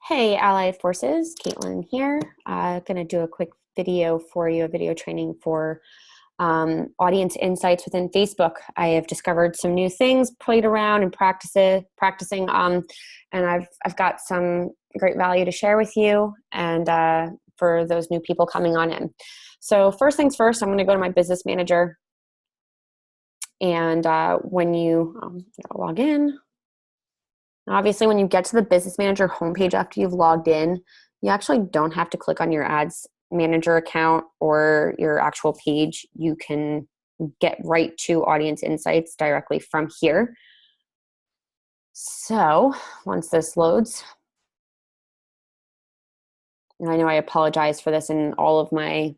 Hey, Allied Forces, Caitlin here. Going to do a quick video for you, a video training for audience insights within Facebook. I have discovered some new things, played around and practicing, and I've got some great value to share with you and for those new people coming on in. So first things first, I'm going to go to my business manager, and when you log in. Obviously, when you get to the Business Manager homepage after you've logged in, you actually don't have to click on your Ads Manager account or your actual page. You can get right to Audience Insights directly from here. So once this loads, and I know I apologize for this in all of my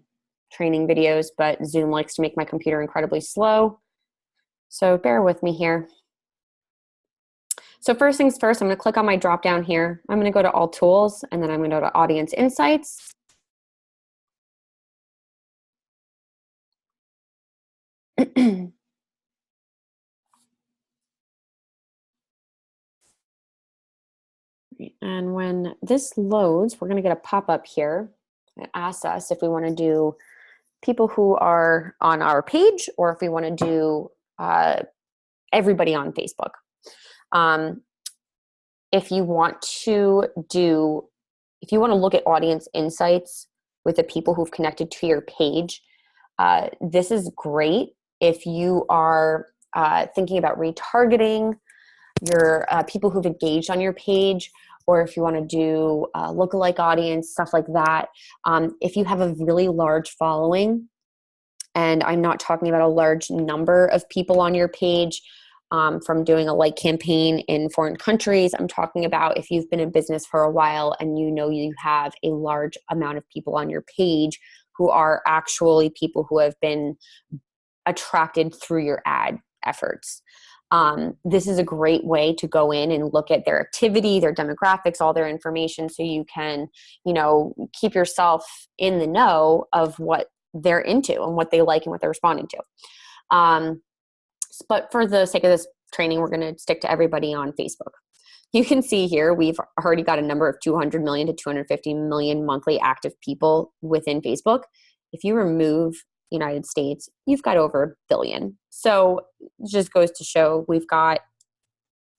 training videos, but Zoom likes to make my computer incredibly slow. So bear with me here. So first things first, I'm going to click on my drop down here. I'm going to go to All Tools, and then I'm going to go to Audience Insights. And when this loads, we're going to get a pop-up here that asks us if we want to do people who are on our page or if we want to do everybody on Facebook. If you want to look at audience insights with the people who've connected to your page, this is great if you are thinking about retargeting your people who've engaged on your page, or if you want to do lookalike audience, stuff like that. If you have a really large following, and I'm not talking about a large number of people on your page from doing a like campaign in foreign countries, I'm talking about if you've been in business for a while and you know you have a large amount of people on your page who are actually people who have been attracted through your ad efforts. This is a great way to go in and look at their activity, their demographics, all their information, so you can, keep yourself in the know of what they're into and what they like and what they're responding to. But for the sake of this training, we're going to stick to everybody on Facebook. You can see here we've already got a number of 200 million to 250 million monthly active people within Facebook. If you remove United States, you've got over a billion. So it just goes to show we've got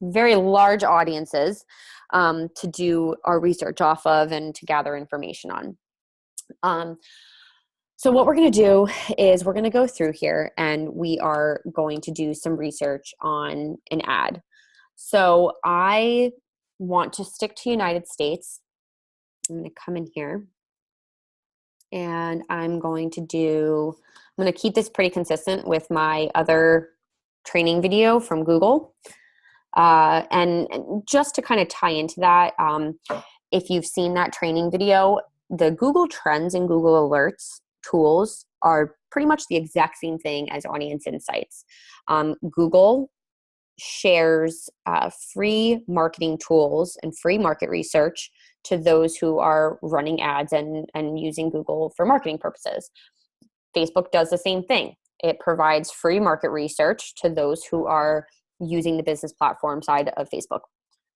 very large audiences to do our research off of and to gather information on. So what we're going to do is we're going to go through here and we are going to do some research on an ad. So I want to stick to United States. I'm going to come in here and I'm going to keep this pretty consistent with my other training video from Google. And just to kind of tie into that, if you've seen that training video, the Google Trends and Google Alerts tools are pretty much the exact same thing as Audience Insights. Google shares free marketing tools and free market research to those who are running ads and using Google for marketing purposes. Facebook does the same thing. It provides free market research to those who are using the business platform side of Facebook.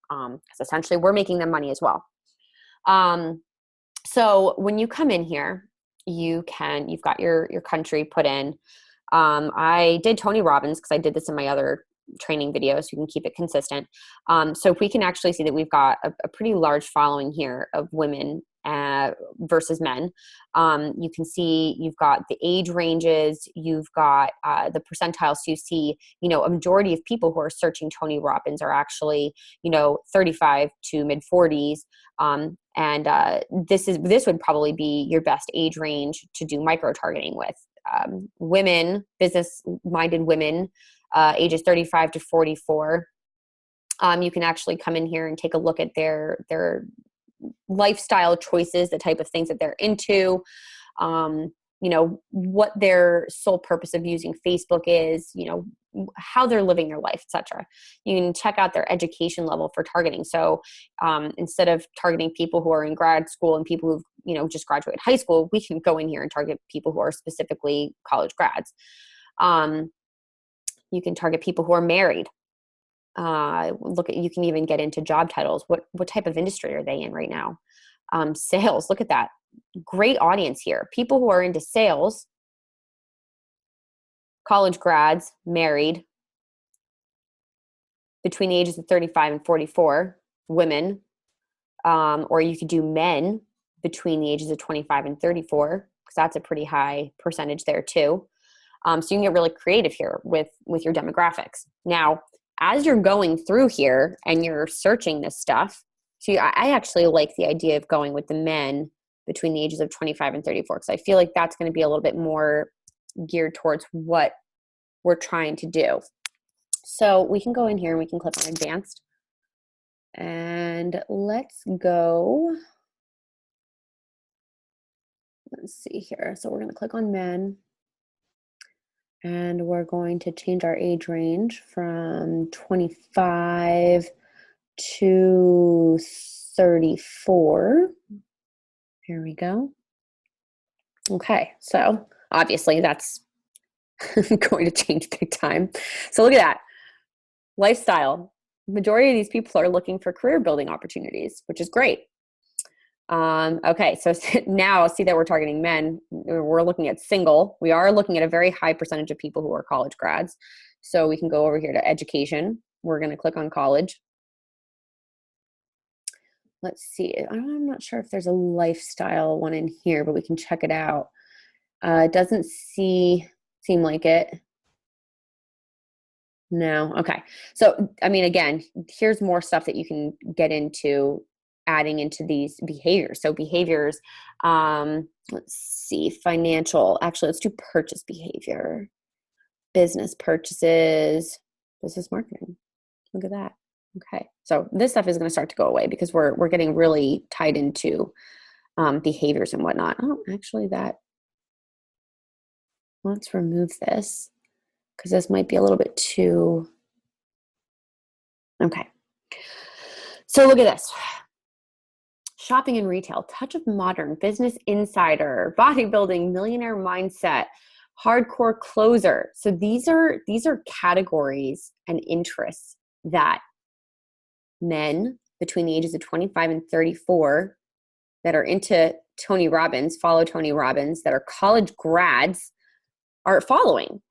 Because essentially we're making them money as well. So when you come in here, you've got your country put in. I did Tony Robbins because I did this in my other training video, so you can keep it consistent. So if we can actually see that we've got a pretty large following here of women versus men. You can see you've got the age ranges, you've got the percentiles. So you see, a majority of people who are searching Tony Robbins are actually, 35 to mid 40s. And this would probably be your best age range to do micro targeting with. Women, business-minded women, ages 35 to 44. You can actually come in here and take a look at their lifestyle choices, the type of things that they're into, what their sole purpose of using Facebook is, how they're living their life, etc. You can check out their education level for targeting. So instead of targeting people who are in grad school and people who've, just graduated high school, we can go in here and target people who are specifically college grads. You can target people who are married. You can even get into job titles. What type of industry are they in right now? Sales, look at that. Great audience here. People who are into sales, college grads, married, between the ages of 35 and 44, women, or you could do men between the ages of 25 and 34, because that's a pretty high percentage there too. So you can get really creative here with your demographics. Now, as you're going through here and you're searching this stuff, see, I actually like the idea of going with the men between the ages of 25 and 34, because I feel like that's going to be a little bit more geared towards what we're trying to do. So we can go in here and we can click on advanced. And let's go. Let's see here. So we're going to click on men. And we're going to change our age range from 25 to 34. Here we go. Okay, so obviously that's going to change big time. So look at that. Lifestyle. Majority of these people are looking for career building opportunities, which is great. Okay, so now see that we're targeting men. We're looking at single. We are looking at a very high percentage of people who are college grads. So we can go over here to education. We're going to click on college. Let's see. I'm not sure if there's a lifestyle one in here, but we can check it out. It doesn't seem like it. No. Okay. So, I mean, again, here's more stuff that you can get into adding into these behaviors. So behaviors, let's see, financial, actually, let's do purchase behavior, business purchases, business marketing. Look at that. Okay. So this stuff is going to start to go away because we're getting really tied into behaviors and whatnot. Oh, actually let's remove this because this might be a little bit too, okay. So look at this. Shopping and retail, touch of modern, business insider, bodybuilding, millionaire mindset, hardcore closer. So these are categories and interests that men between the ages of 25 and 34 that are into Tony Robbins, follow Tony Robbins, that are college grads are following.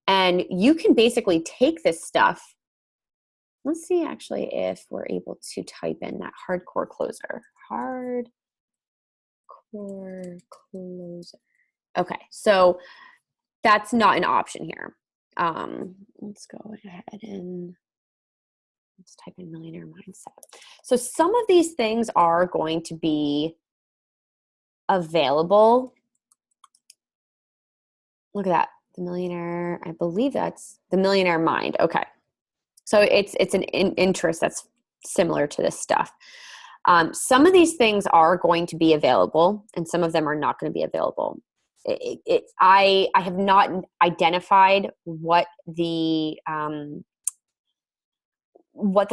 And you can basically take this stuff. Let's see actually if we're able to type in that hardcore closer. Hardcore closer. Okay, so that's not an option here. Let's go ahead and let's type in millionaire mindset. So some of these things are going to be available. Look at that, the millionaire. I believe that's the millionaire mind. Okay, so it's an interest that's similar to this stuff. Some of these things are going to be available and some of them are not going to be available. I have not identified what the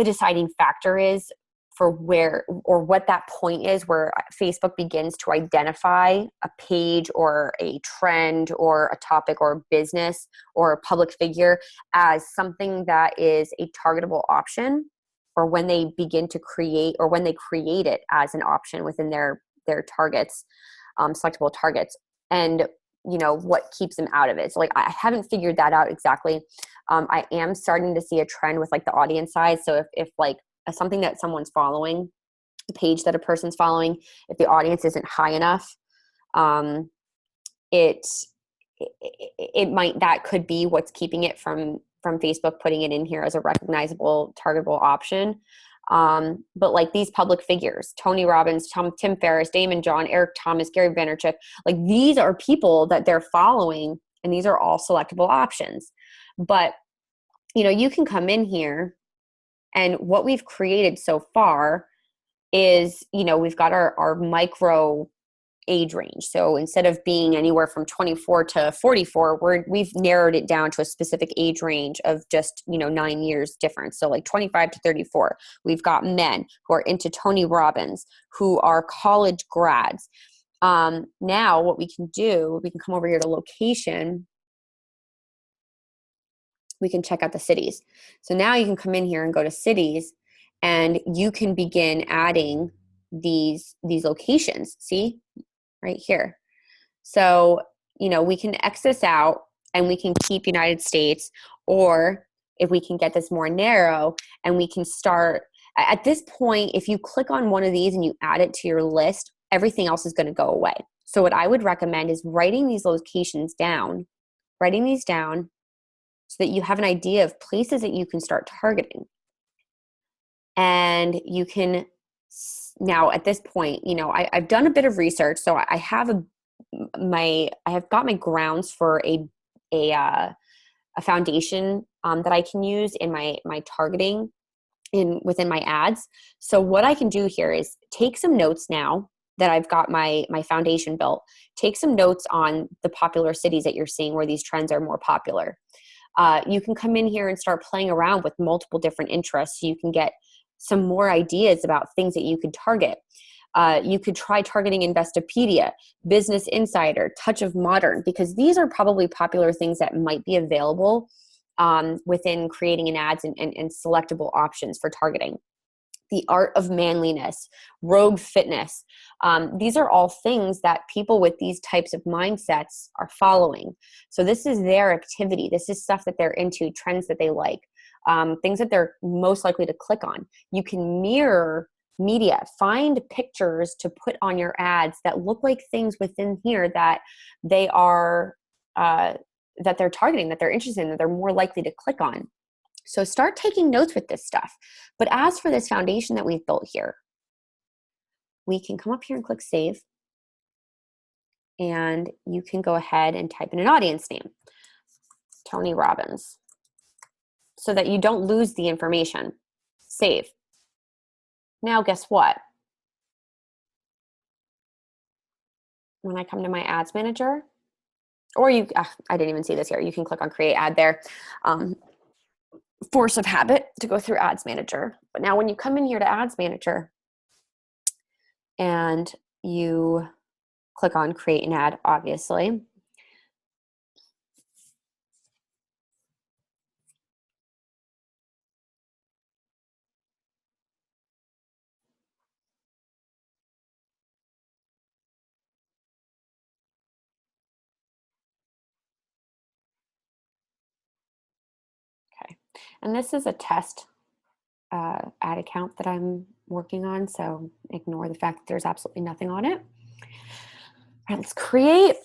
deciding factor is for where or what that point is where Facebook begins to identify a page or a trend or a topic or a business or a public figure as something that is a targetable option, or when they begin to create or when they create it as an option within their targets, selectable targets, and what keeps them out of it. So like I haven't figured that out exactly. I am starting to see a trend with like the audience size. So if like something that someone's following, the page that a person's following, if the audience isn't high enough, it might, that could be what's keeping it from Facebook putting it in here as a recognizable targetable option. But like these public figures, Tony Robbins, Tim Ferriss, Damon John, Eric Thomas, Gary Vaynerchuk, like these are people that they're following and these are all selectable options. But you can come in here and what we've created so far is, we've got our micro age range. So instead of being anywhere from 24 to 44, we've narrowed it down to a specific age range of just, 9 years difference. So like 25 to 34, we've got men who are into Tony Robbins, who are college grads. Now what we can do, we can come over here to location we can check out the cities. So now you can come in here and go to cities, and you can begin adding these locations. See right here. So, we can X this out and we can keep United States, or if we can get this more narrow and we can start at this point, if you click on one of these and you add it to your list, everything else is going to go away. So what I would recommend is writing these locations down, so that you have an idea of places that you can start targeting. And you can now at this point, I've done a bit of research, so I have got my grounds for a foundation that I can use in my targeting within my ads. So what I can do here is take some notes now that I've got my foundation built. Take some notes on the popular cities that you're seeing where these trends are more popular. You can come in here and start playing around with multiple different interests. So you can get some more ideas about things that you could target. You could try targeting Investopedia, Business Insider, Touch of Modern, because these are probably popular things that might be available within creating an ads and selectable options for targeting. The Art of Manliness, Rogue Fitness. These are all things that people with these types of mindsets are following. So this is their activity. This is stuff that they're into, trends that they like, things that they're most likely to click on. You can mirror media, find pictures to put on your ads that look like things within here that they are, that they're targeting, that they're interested in, that they're more likely to click on. So start taking notes with this stuff. But as for this foundation that we've built here, we can come up here and click save. And you can go ahead and type in an audience name, Tony Robbins, so that you don't lose the information. Save. Now, guess what? When I come to my ads manager, or I didn't even see this here. You can click on create ad there. Force of habit to go through ads manager. But now when you come in here to ads manager and you click on create an ad, obviously, okay. And this is a test ad account that I'm working on, so ignore the fact that there's absolutely nothing on it. All right, let's create.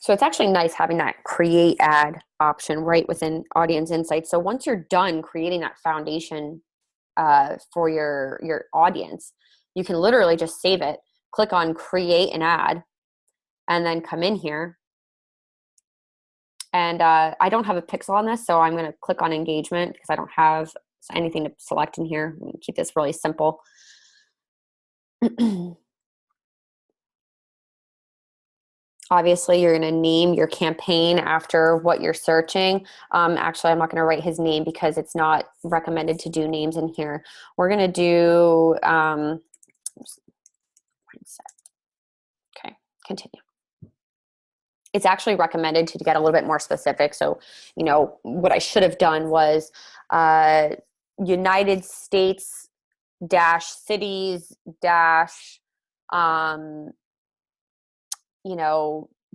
So it's actually nice having that create ad option right within Audience Insights. So once you're done creating that foundation for your audience, you can literally just save it, click on create an ad, and then come in here. And I don't have a pixel on this, so I'm going to click on engagement because I don't have anything to select in here. I'm going to keep this really simple. Obviously, you're going to name your campaign after what you're searching. Actually, I'm not going to write his name because it's not recommended to do names in here. We're going to do okay, continue. It's actually recommended to get a little bit more specific. So, what I should have done was United States cities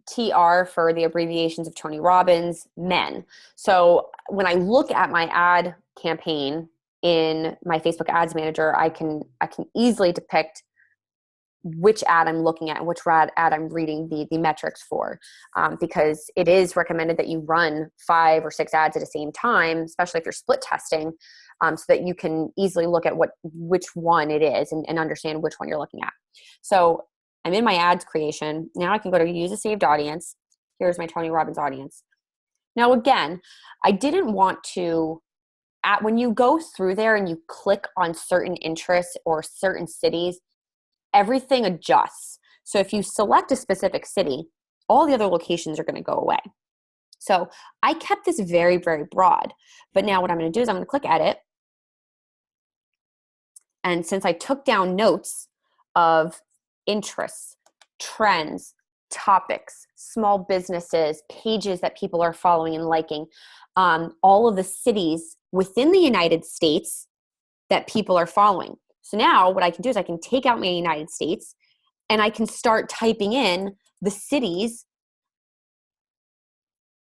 TR for the abbreviations of Tony Robbins, men. So when I look at my ad campaign in my Facebook Ads Manager, I can easily depict which ad I'm looking at and which ad I'm reading the metrics for, because it is recommended that you run 5 or 6 ads at the same time, especially if you're split testing, so that you can easily look at which one it is and understand which one you're looking at. So I'm in my ads creation. Now I can go to use a saved audience. Here's my Tony Robbins audience. Now again, I didn't want to, when you go through there and you click on certain interests or certain cities, everything adjusts. So if you select a specific city, all the other locations are going to go away. So I kept this very, very broad. But now what I'm going to do is I'm going to click edit. And since I took down notes of interests, trends, topics, small businesses, pages that people are following and liking, all of the cities within the United States that people are following. So now what I can do is I can take out my United States and I can start typing in the cities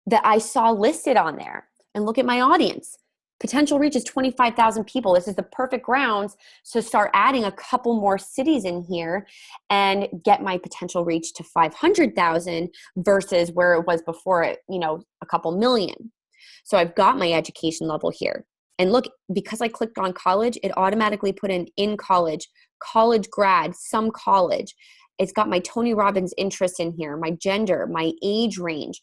that I saw listed on there and look at my audience. Potential reach is 25,000 people. This is the perfect grounds to start adding a couple more cities in here and get my potential reach to 500,000 versus where it was before, a couple million. So I've got my education level here. And look, because I clicked on college, it automatically put in college, college grad, some college. It's got my Tony Robbins interest in here, my gender, my age range.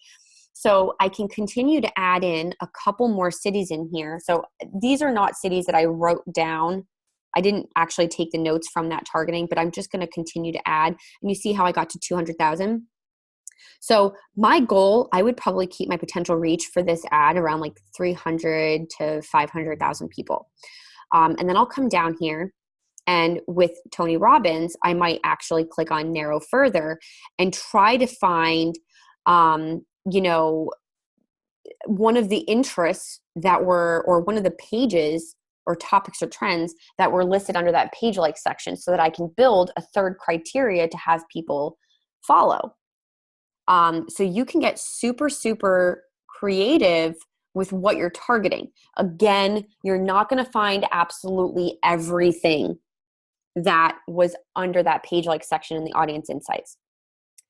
So I can continue to add in a couple more cities in here. So these are not cities that I wrote down. I didn't actually take the notes from that targeting, but I'm just going to continue to add. And you see how I got to 200,000? So my goal, I would probably keep my potential reach for this ad around like 300 to 500,000 people. And then I'll come down here, and with Tony Robbins, I might actually click on narrow further and try to find, one of the interests that were, or one of the pages or topics or trends that were listed under that page like section, so that I can build a third criteria to have people follow. So you can get super, super creative with what you're targeting. Again, you're not going to find absolutely everything that was under that page like section in the audience insights.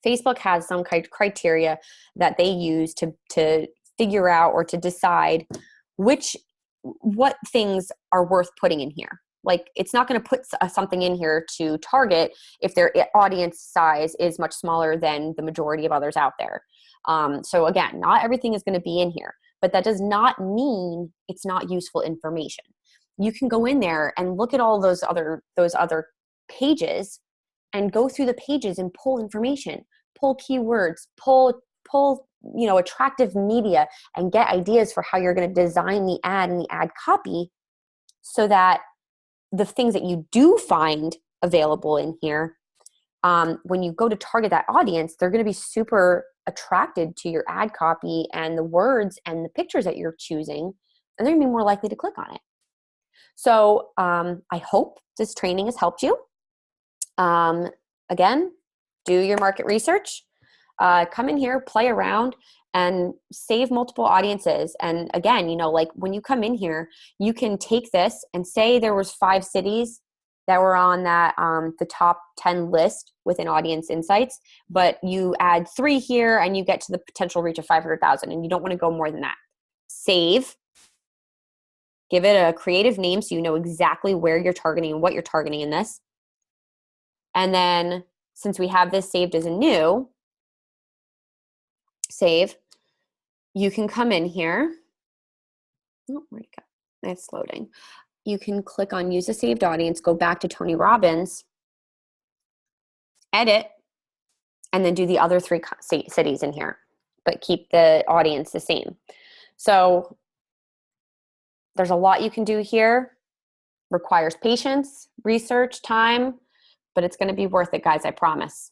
Facebook has some criteria that they use to figure out or to decide what things are worth putting in here. Like, it's not going to put something in here to target if their audience size is much smaller than the majority of others out there. So again, not everything is going to be in here, but that does not mean it's not useful information. You can go in there and look at all those other pages and go through the pages and pull information, pull keywords, pull attractive media, and get ideas for how you're going to design the ad and the ad copy, so that the things that you do find available in here, when you go to target that audience, they're going to be super attracted to your ad copy and the words and the pictures that you're choosing, and they're going to be more likely to click on it. So I hope this training has helped you. Again, do your market research. Come in here, play around, and save multiple audiences. And again, like when you come in here, you can take this and say there was 5 cities that were on that the top 10 list within Audience Insights, but you add 3 here and you get to the potential reach of 500,000, and you don't want to go more than that. Save. Give it a creative name so you know exactly where you're targeting and what you're targeting in this. And then, since we have this saved as a new save, you can come in here. Oh, where'd it go? It's loading. You can click on use a saved audience, go back to Tony Robbins, edit, and then do the other 3 cities in here, but keep the audience the same. So there's a lot you can do here. Requires patience, research, time, but it's going to be worth it, guys, I promise.